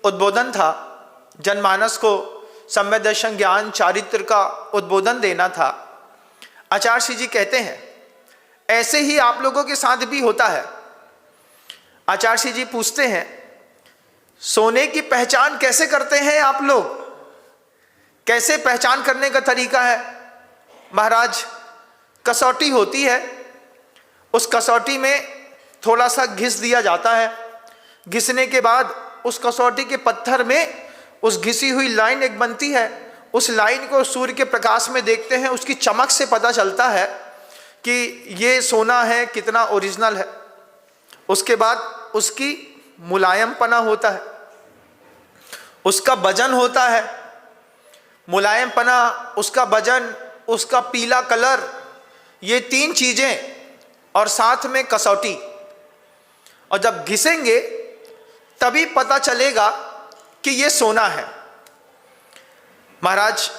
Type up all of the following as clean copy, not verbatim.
उद्बोधन था, जनमानस को सम्यक दर्शन ज्ञान चारित्र का उद्बोधन देना था। आचार्य जी कहते हैं ऐसे ही आप लोगों के साथ भी होता है। आचार्य जी पूछते हैं सोने की पहचान कैसे करते हैं आप लोग, कैसे पहचान करने का तरीका है? महाराज, कसौटी होती है, उस कसौटी में थोड़ा सा घिस दिया जाता है, घिसने के बाद उस कसौटी के पत्थर में उस घिसी हुई लाइन एक बनती है, उस लाइन को सूर्य के प्रकाश में देखते हैं, उसकी चमक से पता चलता है कि ये सोना है, कितना ओरिजिनल है। उसके बाद उसकी मुलायमपना होता है, उसका वजन होता है, मुलायमपना, उसका वजन, उसका पीला कलर, ये तीन चीजें और साथ में कसौटी। और जब घिसेंगे तभी पता चलेगा कि ये सोना है। महाराज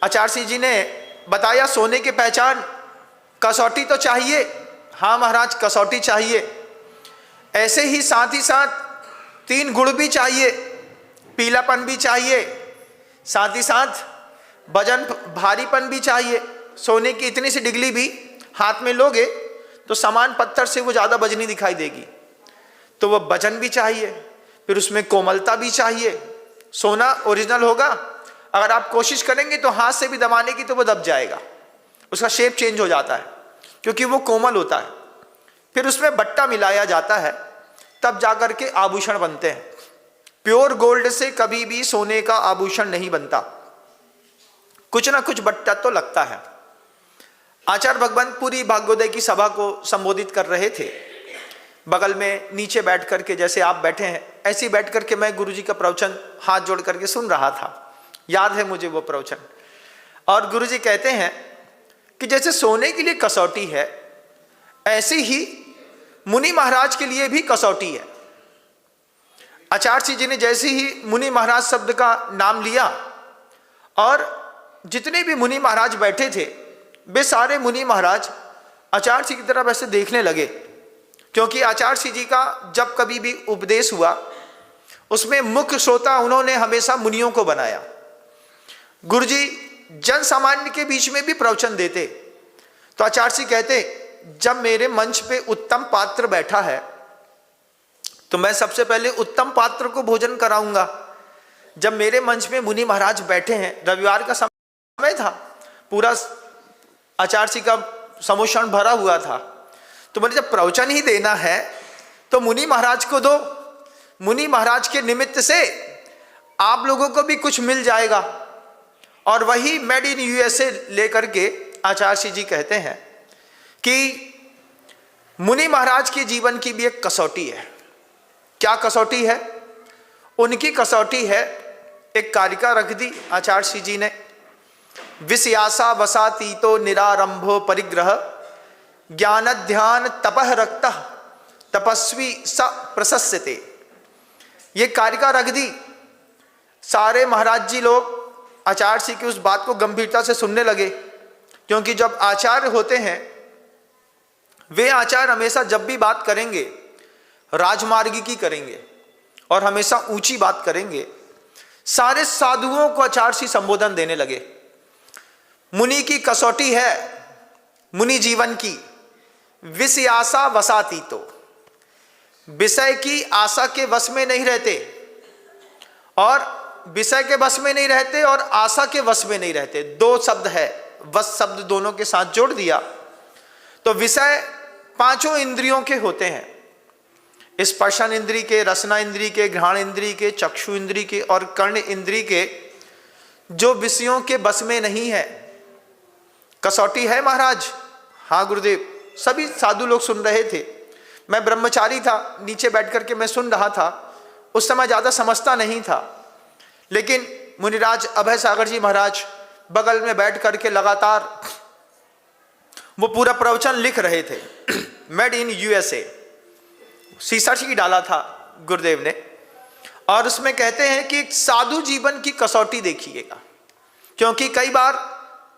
आचार्य जी ने बताया सोने की पहचान, कसौटी तो चाहिए। हाँ महाराज, कसौटी चाहिए। ऐसे ही साथ तीन गुण भी चाहिए, पीलापन भी चाहिए, साथ ही साथ वजन भारीपन भी चाहिए। सोने की इतनी सी डिगली भी हाथ में लोगे तो समान पत्थर से वो ज़्यादा वजनी दिखाई देगी, तो वो वजन भी चाहिए, फिर उसमें कोमलता भी चाहिए। सोना ओरिजिनल होगा, अगर आप कोशिश करेंगे तो हाथ से भी दबाने की तो वो दब जाएगा, उसका शेप चेंज हो जाता है क्योंकि वो कोमल होता है। फिर उसमें बट्टा मिलाया जाता है, तब जाकर के आभूषण बनते हैं। प्योर गोल्ड से कभी भी सोने का आभूषण नहीं बनता, कुछ ना कुछ बट्टा तो लगता है। आचार्य भगवंत पूरी भाग्योदय की सभा को संबोधित कर रहे थे। बगल में नीचे बैठ करके, जैसे आप बैठे हैं ऐसे ही बैठ करके मैं गुरुजी का प्रवचन हाथ जोड़ करके सुन रहा था। याद है मुझे वो प्रवचन। और गुरुजी कहते हैं कि जैसे सोने के लिए कसौटी है, ऐसे ही मुनि महाराज के लिए भी कसौटी है। आचार्य जी ने जैसे ही मुनि महाराज शब्द का नाम लिया और जितने भी मुनि महाराज बैठे थे वे सारे मुनि महाराज आचार्य जी की तरफ ऐसे देखने लगे, क्योंकि आचार्य जी का जब कभी भी उपदेश हुआ उसमें मुख्य श्रोता उन्होंने हमेशा मुनियों को बनाया। गुरुजी जन सामान्य के बीच में भी प्रवचन देते, तो आचार्य जी कहते जब मेरे मंच पे उत्तम पात्र बैठा है तो मैं सबसे पहले उत्तम पात्र को भोजन कराऊंगा। जब मेरे मंच में मुनि महाराज बैठे हैं, रविवार का समय था, पूरा आचार्य जी का समोषण भरा हुआ था, तो मैंने जब प्रवचन ही देना है तो मुनि महाराज को दो, मुनि महाराज के निमित्त से आप लोगों को भी कुछ मिल जाएगा। और वही मेड इन यूएसए लेकर के आचार्य जी कहते हैं कि मुनि महाराज के जीवन की भी एक कसौटी है। क्या कसौटी है? उनकी कसौटी है, एक कारिका रख दी आचार्य जी ने, विषयासा वसातीतो निरारंभो परिग्रह ज्ञान ध्यान तपह रक्तः तपस्वी स प्रशस्यते। ये कारिका रख दी। सारे महाराज जी लोग आचार्य जी की उस बात को गंभीरता से सुनने लगे, क्योंकि जब आचार्य होते हैं वे आचार्य हमेशा जब भी बात करेंगे राजमार्गी की करेंगे और हमेशा ऊंची बात करेंगे। सारे साधुओं को आचार्य जी संबोधन देने लगे। मुनि की कसौटी है, मुनि जीवन की, विषय आशा वसाती, तो विषय की आशा के वश में नहीं रहते और विषय के वश में नहीं रहते और आशा के वश में नहीं रहते। दो शब्द है, वश शब्द दोनों के साथ जोड़ दिया तो विषय पांचों इंद्रियों के होते हैं, स्पर्शन इंद्री के, रसना इंद्री के, घ्राण इंद्री के, चक्षु इंद्री के और कर्ण इंद्री के, जो विषयों के बस में नहीं है। कसौटी है महाराज। हाँ गुरुदेव। सभी साधु लोग सुन रहे थे, मैं ब्रह्मचारी था, नीचे बैठ करके मैं सुन रहा था। उस समय ज्यादा समझता नहीं था, लेकिन मुनिराज अभय सागर जी महाराज बगल में बैठ करके लगातार वो पूरा प्रवचन लिख रहे थे। मेड इन यूएसए शीर्षक ही डाला था गुरुदेव ने, और उसमें कहते हैं कि साधु जीवन की कसौटी देखिएगा, क्योंकि कई बार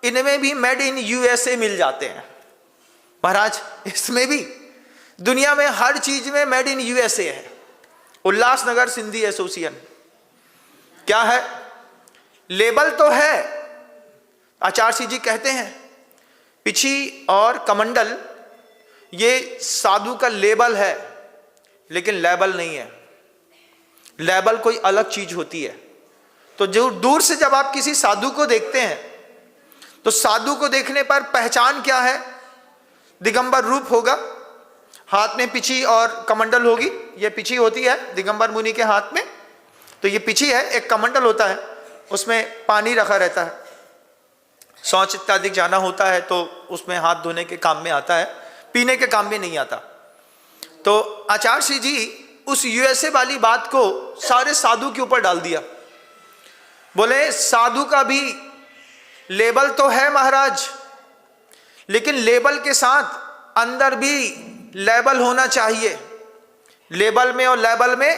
इनमें भी मेड इन यूएसए मिल जाते हैं महाराज। इसमें भी दुनिया में हर चीज में मेड इन यूएसए है। उल्लासनगर सिंधी एसोसिएशन क्या है? लेबल तो है, आचार्य सिंह जी कहते हैं पिछी और कमंडल ये साधु का लेबल है, लेकिन लेबल नहीं है। लेबल कोई अलग चीज होती है। तो जो दूर से जब आप किसी साधु को देखते हैं तो साधु को देखने पर पहचान क्या है? दिगंबर रूप होगा, हाथ में पिछी और कमंडल होगी। ये पिछी होती है दिगंबर मुनि के हाथ में, तो ये पिछी है। एक कमंडल होता है, उसमें पानी रखा रहता है, शौच इत्यादि जाना होता है तो उसमें हाथ धोने के काम में आता है, पीने के काम में नहीं आता। तो आचार्य श्री जी उस यूएसए वाली बात को सारे साधु के ऊपर डाल दिया। बोले साधु का भी लेबल तो है महाराज, लेकिन लेबल के साथ अंदर भी लेबल होना चाहिए। लेबल में और लेबल में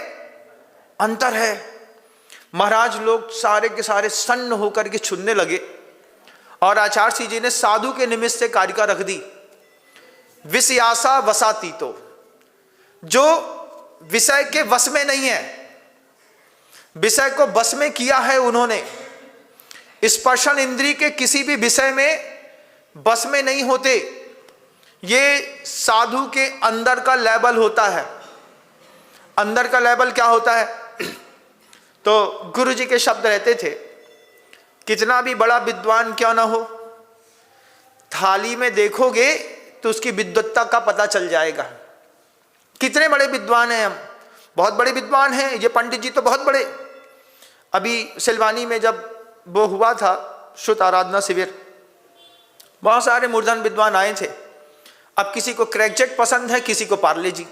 अंतर है। महाराज लोग सारे के सारे सन्न होकर के छुनने लगे और आचार्य श्री जी ने साधु के निमित्त से कारिका रख दी। विषयासा वसाती, तो जो विषय के वश में नहीं है, विषय को वश में किया है उन्होंने। स्पर्शन इंद्रिय के किसी भी विषय में वश में नहीं होते। ये साधु के अंदर का लेवल होता है। अंदर का लेवल क्या होता है? तो गुरु जी के शब्द रहते थे, कितना भी बड़ा विद्वान क्यों ना हो, थाली में देखोगे तो उसकी विद्वत्ता का पता चल जाएगा। कितने बड़े विद्वान हैं हम, बहुत बड़े विद्वान हैं। ये पंडित जी तो बहुत बड़े। अभी सिलवानी में जब वो हुआ था शुद्ध आराधना शिविर, बहुत सारे मूर्धन विद्वान आए थे। अब किसी को क्रैकजैक पसंद है, किसी को पार्ले जी,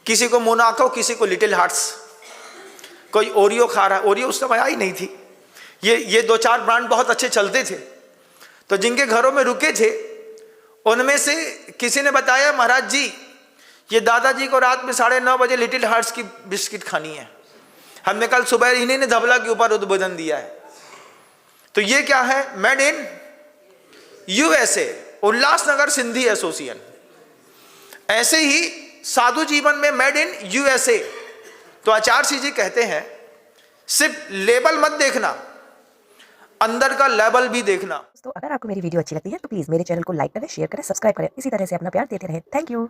किसी को मोनाको, किसी को लिटिल हार्ट्स, कोई ओरियो खा रहा है। ओरियो उस समय आई नहीं थी। ये दो चार ब्रांड बहुत अच्छे चलते थे। तो जिनके घरों में रुके थे उनमें से किसी ने बताया, महाराज जी ये दादाजी को रात में 9:30 बजे लिटिल हार्ट्स की बिस्किट खानी है। हमने कल सुबह इन्हीं ने धबला के ऊपर उद्बोधन दिया है। तो ये क्या है? Made in USA, Ulhasnagar Sindhi association. ऐसे ही साधु जीवन में मेड इन यूएसए। तो आचार्य श्री जी कहते हैं सिर्फ लेबल मत देखना, अंदर का लेवल भी देखना। तो अगर आपको मेरी वीडियो अच्छी लगती है तो प्लीज मेरे चैनल को लाइक करें, शेयर करें, सब्सक्राइब करें। इसी तरह से अपना प्यार देते रहें। Thank you.